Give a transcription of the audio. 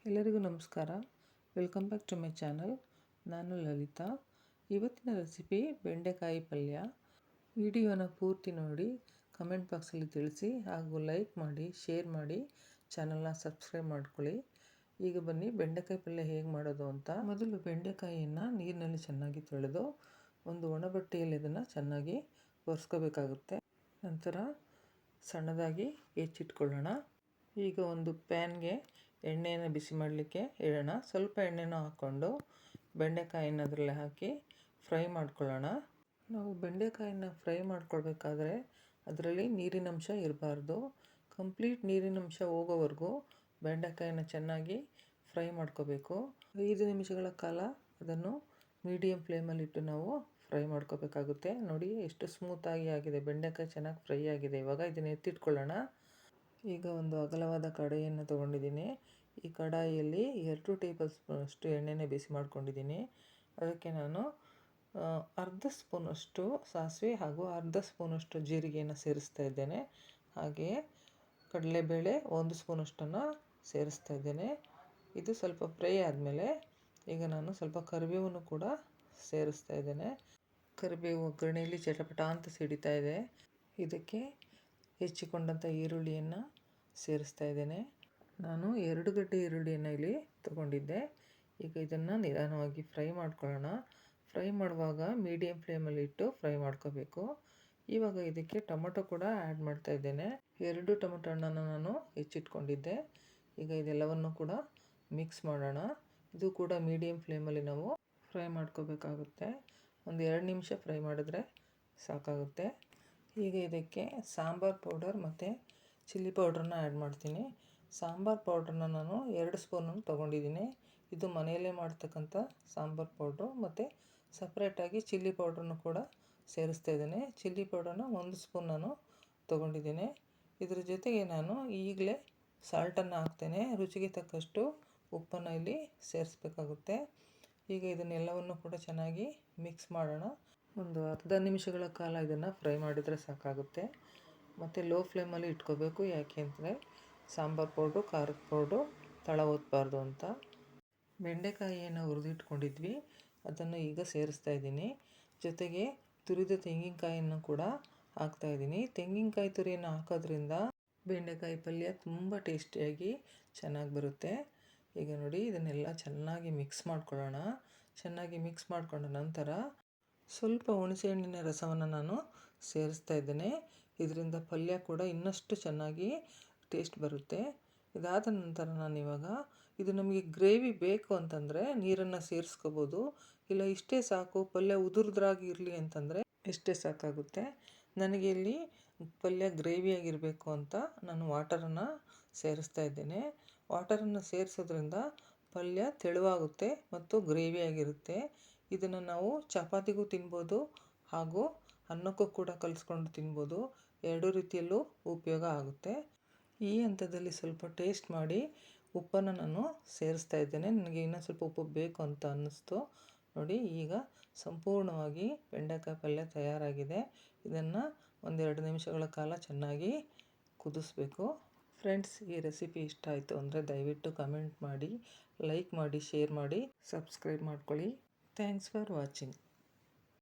ಎಲ್ಲರಿಗೂ ನಮಸ್ಕಾರ. Welcome back to my channel. ನಾನು ಲಲಿತಾ. ಇವತ್ತಿನ ರೆಸಿಪಿ ಬೆಂಡೆಕಾಯಿ ಪಲ್ಯ. ವಿಡಿಯೋನ ಪೂರ್ತಿ ನೋಡಿ ಕಮೆಂಟ್ ಬಾಕ್ಸಲ್ಲಿ ತಿಳಿಸಿ, ಹಾಗೂ ಲೈಕ್ ಮಾಡಿ, ಶೇರ್ ಮಾಡಿ, ಚಾನಲ್ನ ಸಬ್ಸ್ಕ್ರೈಬ್ ಮಾಡ್ಕೊಳ್ಳಿ. ಈಗ ಬನ್ನಿ ಬೆಂಡೆಕಾಯಿ ಪಲ್ಯ ಹೇಗೆ ಮಾಡೋದು ಅಂತ. ಮೊದಲು ಬೆಂಡೆಕಾಯಿಯನ್ನು ನೀರಿನಲ್ಲಿ ಚೆನ್ನಾಗಿ ತೊಳೆದು ಒಂದು ಒಣ ಬಟ್ಟೆಯಲ್ಲಿ ಇದನ್ನು ಚೆನ್ನಾಗಿ ಒರೆಸ್ಕೋಬೇಕಾಗುತ್ತೆ. ನಂತರ ಸಣ್ಣದಾಗಿ ಹೆಚ್ಚಿಟ್ಕೊಳ್ಳೋಣ. ಈಗ ಒಂದು ಪ್ಯಾನ್ಗೆ ಎಣ್ಣೆಯನ್ನು ಬಿಸಿ ಮಾಡಲಿಕ್ಕೆ ಇಡೋಣ. ಸ್ವಲ್ಪ ಎಣ್ಣೆನ ಹಾಕ್ಕೊಂಡು ಬೆಂಡೆಕಾಯಿನ ಅದರಲ್ಲಿ ಹಾಕಿ ಫ್ರೈ ಮಾಡ್ಕೊಳ್ಳೋಣ. ನಾವು ಬೆಂಡೆಕಾಯಿನ ಫ್ರೈ ಮಾಡ್ಕೊಳ್ಬೇಕಾದ್ರೆ ಅದರಲ್ಲಿ ನೀರಿನಂಶ ಇರಬಾರ್ದು. ಕಂಪ್ಲೀಟ್ ನೀರಿನಂಶ ಹೋಗೋವರೆಗೂ ಬೆಂಡೆಕಾಯಿನ ಚೆನ್ನಾಗಿ ಫ್ರೈ ಮಾಡ್ಕೋಬೇಕು. 5 ನಿಮಿಷಗಳ ಕಾಲ ಅದನ್ನು ಮೀಡಿಯಮ್ ಫ್ಲೇಮಲ್ಲಿಟ್ಟು ನಾವು ಫ್ರೈ ಮಾಡ್ಕೋಬೇಕಾಗುತ್ತೆ. ನೋಡಿ ಎಷ್ಟು ಸ್ಮೂತಾಗಿ ಆಗಿದೆ, ಬೆಂಡೆಕಾಯಿ ಚೆನ್ನಾಗಿ ಫ್ರೈ ಆಗಿದೆ. ಇವಾಗ ಇದನ್ನು ಎತ್ತಿಟ್ಕೊಳ್ಳೋಣ. ಈಗ ಒಂದು ಅಗಲವಾದ ಕಡಾಯಿಯನ್ನು ತೊಗೊಂಡಿದ್ದೀನಿ. ಈ ಕಡಾಯಿಯಲ್ಲಿ 2 ಟೇಬಲ್ ಸ್ಪೂನಷ್ಟು ಎಣ್ಣೆನ ಬಿಸಿ ಮಾಡ್ಕೊಂಡಿದ್ದೀನಿ. ಅದಕ್ಕೆ ನಾನು ಅರ್ಧ ಸ್ಪೂನಷ್ಟು ಸಾಸಿವೆ ಹಾಗೂ ಅರ್ಧ ಸ್ಪೂನಷ್ಟು ಜೀರಿಗೆಯನ್ನು ಸೇರಿಸ್ತಾ ಇದ್ದೇನೆ. ಹಾಗೆಯೇ ಕಡಲೆಬೇಳೆ 1 ಸ್ಪೂನಷ್ಟನ್ನು ಸೇರಿಸ್ತಾ ಇದ್ದೇನೆ. ಇದು ಸ್ವಲ್ಪ ಫ್ರೈ ಆದಮೇಲೆ ಈಗ ನಾನು ಸ್ವಲ್ಪ ಕರಿಬೇವನ್ನು ಕೂಡ ಸೇರಿಸ್ತಾ ಇದ್ದೇನೆ. ಕರಿಬೇವು ಒಗ್ಗರಣೆಯಲ್ಲಿ ಚಟಪಟ ಅಂತ ಸಿಡಿತಾ ಇದೆ. ಇದಕ್ಕೆ ಹೆಚ್ಚಿಕೊಂಡಂಥ ಈರುಳ್ಳಿಯನ್ನು ಸೇರಿಸ್ತಾ ಇದ್ದೇನೆ. ನಾನು 2 ಗಡ್ಡೆ ಈರುಳ್ಳಿಯನ್ನು ಇಲ್ಲಿ ತೊಗೊಂಡಿದ್ದೆ. ಈಗ ಇದನ್ನು ನಿಧಾನವಾಗಿ ಫ್ರೈ ಮಾಡ್ಕೊಳ್ಳೋಣ. ಫ್ರೈ ಮಾಡುವಾಗ ಮೀಡಿಯಮ್ ಫ್ಲೇಮಲ್ಲಿ ಇಟ್ಟು ಫ್ರೈ ಮಾಡ್ಕೋಬೇಕು. ಇವಾಗ ಇದಕ್ಕೆ ಟೊಮೊಟೊ ಕೂಡ ಆ್ಯಡ್ ಮಾಡ್ತಾ ಇದ್ದೇನೆ. 2 ಟೊಮೊಟೊ ಹಣ್ಣನ್ನು ನಾನು ಹೆಚ್ಚಿಟ್ಕೊಂಡಿದ್ದೆ. ಈಗ ಇದೆಲ್ಲವನ್ನು ಕೂಡ ಮಿಕ್ಸ್ ಮಾಡೋಣ. ಇದು ಕೂಡ ಮೀಡಿಯಮ್ ಫ್ಲೇಮಲ್ಲಿ ನಾವು ಫ್ರೈ ಮಾಡ್ಕೋಬೇಕಾಗುತ್ತೆ. ಒಂದು 2 ನಿಮಿಷ ಫ್ರೈ ಮಾಡಿದ್ರೆ ಸಾಕಾಗುತ್ತೆ. ಈಗ ಇದಕ್ಕೆ ಸಾಂಬಾರು ಪೌಡರ್ ಮತ್ತು ಚಿಲ್ಲಿ ಪೌಡ್ರನ್ನ ಆ್ಯಡ್ ಮಾಡ್ತೀನಿ. ಸಾಂಬಾರು ಪೌಡ್ರನ್ನ ನಾನು 2 ಸ್ಪೂನನ್ನು ತೊಗೊಂಡಿದ್ದೀನಿ. ಇದು ಮನೆಯಲ್ಲೇ ಮಾಡ್ತಕ್ಕಂಥ ಸಾಂಬಾರು ಪೌಡ್ರು. ಮತ್ತು ಸಪ್ರೇಟಾಗಿ ಚಿಲ್ಲಿ ಪೌಡ್ರನ್ನು ಕೂಡ ಸೇರಿಸ್ತಾ ಇದ್ದೇನೆ. ಚಿಲ್ಲಿ ಪೌಡ್ರನ್ನ 1 ಸ್ಪೂನ್ ನಾನು ತೊಗೊಂಡಿದ್ದೀನಿ. ಇದ್ರ ಜೊತೆಗೆ ನಾನು ಈಗಲೇ ಸಾಲ್ಟನ್ನು ಹಾಕ್ತೇನೆ. ರುಚಿಗೆ ತಕ್ಕಷ್ಟು ಉಪ್ಪನ್ನು ಇಲ್ಲಿ ಸೇರಿಸ್ಬೇಕಾಗುತ್ತೆ. ಈಗ ಇದನ್ನೆಲ್ಲವನ್ನು ಕೂಡ ಚೆನ್ನಾಗಿ ಮಿಕ್ಸ್ ಮಾಡೋಣ. ಒಂದು ಅರ್ಧ ನಿಮಿಷಗಳ ಕಾಲ ಇದನ್ನು ಫ್ರೈ ಮಾಡಿದರೆ ಸಾಕಾಗುತ್ತೆ. ಮತ್ತು ಲೋ ಫ್ಲೇಮಲ್ಲಿ ಇಟ್ಕೋಬೇಕು. ಯಾಕೆ ಅಂದರೆ ಸಾಂಬಾರು ಪೌಡ್ರು, ಖಾರದ ಪೌಡ್ರು ತಳ ಒತ್ತಬಾರ್ದು ಅಂತ. ಬೆಂಡೆಕಾಯಿಯನ್ನು ಹುರಿದಿಟ್ಕೊಂಡಿದ್ವಿ, ಅದನ್ನು ಈಗ ಸೇರಿಸ್ತಾ ಇದ್ದೀನಿ. ಜೊತೆಗೆ ತುರಿದ ತೆಂಗಿನಕಾಯಿಯನ್ನು ಕೂಡ ಹಾಕ್ತಾಯಿದ್ದೀನಿ. ತೆಂಗಿನಕಾಯಿ ತುರಿಯನ್ನು ಹಾಕೋದ್ರಿಂದ ಬೆಂಡೆಕಾಯಿ ಪಲ್ಯ ತುಂಬ ಟೇಸ್ಟಿಯಾಗಿ ಚೆನ್ನಾಗಿ ಬರುತ್ತೆ. ಈಗ ನೋಡಿ ಇದನ್ನೆಲ್ಲ ಚೆನ್ನಾಗಿ ಮಿಕ್ಸ್ ಮಾಡ್ಕೊಳ್ಳೋಣ. ಚೆನ್ನಾಗಿ ಮಿಕ್ಸ್ ಮಾಡಿಕೊಂಡ ನಂತರ ಸ್ವಲ್ಪ ಹುಣಸೆಹಣ್ಣಿನ ರಸವನ್ನು ನಾನು ಸೇರಿಸ್ತಾ ಇದ್ದೇನೆ. ಇದರಿಂದ ಪಲ್ಯ ಕೂಡ ಇನ್ನಷ್ಟು ಚೆನ್ನಾಗಿ ಟೇಸ್ಟ್ ಬರುತ್ತೆ. ಇದಾದ ನಂತರ ನಾನಿವಾಗ ಇದು ನಮಗೆ ಗ್ರೇವಿ ಬೇಕು ಅಂತಂದರೆ ನೀರನ್ನು ಸೇರಿಸ್ಕೋಬೋದು. ಇಲ್ಲ ಇಷ್ಟೇ ಸಾಕು ಪಲ್ಯ ಉದುರ್ದ್ರಾಗಿ ಇರಲಿ ಅಂತಂದರೆ ಇಷ್ಟೇ ಸಾಕಾಗುತ್ತೆ. ನನಗೆ ಇಲ್ಲಿ ಪಲ್ಯ ಗ್ರೇವಿಯಾಗಿರಬೇಕು ಅಂತ ನಾನು ವಾಟರನ್ನು ಸೇರಿಸ್ತಾ ಇದ್ದೇನೆ. ವಾಟರನ್ನು ಸೇರಿಸೋದ್ರಿಂದ ಪಲ್ಯ ತೆಳುವಾಗುತ್ತೆ ಮತ್ತು ಗ್ರೇವಿಯಾಗಿರುತ್ತೆ. ಇದನ್ನು ನಾವು ಚಪಾತಿಗೂ ತಿನ್ಬೋದು ಹಾಗೂ ಅನ್ನಕ್ಕೂ ಕೂಡ ಕಲಿಸ್ಕೊಂಡು ತಿನ್ಬೋದು. 2 ರೀತಿಯಲ್ಲೂ ಉಪಯೋಗ ಆಗುತ್ತೆ. ಈ ಹಂತದಲ್ಲಿ ಸ್ವಲ್ಪ ಟೇಸ್ಟ್ ಮಾಡಿ ಉಪ್ಪನ್ನು ನಾನು ಸೇರಿಸ್ತಾ ಇದ್ದೇನೆ. ನನಗೆ ಇನ್ನೂ ಸ್ವಲ್ಪ ಉಪ್ಪು ಬೇಕು ಅಂತ ಅನ್ನಿಸ್ತು. ನೋಡಿ ಈಗ ಸಂಪೂರ್ಣವಾಗಿ ಬೆಂಡೆಕಾಯಿ ಪಲ್ಯ ತಯಾರಾಗಿದೆ. ಇದನ್ನು 1-2 ನಿಮಿಷಗಳ ಕಾಲ ಚೆನ್ನಾಗಿ ಕುದಿಸ್ಬೇಕು. ಫ್ರೆಂಡ್ಸ್, ಈ ರೆಸಿಪಿ ಇಷ್ಟ ಆಯಿತು ಅಂದರೆ ದಯವಿಟ್ಟು ಕಮೆಂಟ್ ಮಾಡಿ, ಲೈಕ್ ಮಾಡಿ, ಶೇರ್ ಮಾಡಿ, ಸಬ್ಸ್ಕ್ರೈಬ್ ಮಾಡ್ಕೊಳ್ಳಿ. Thanks for watching.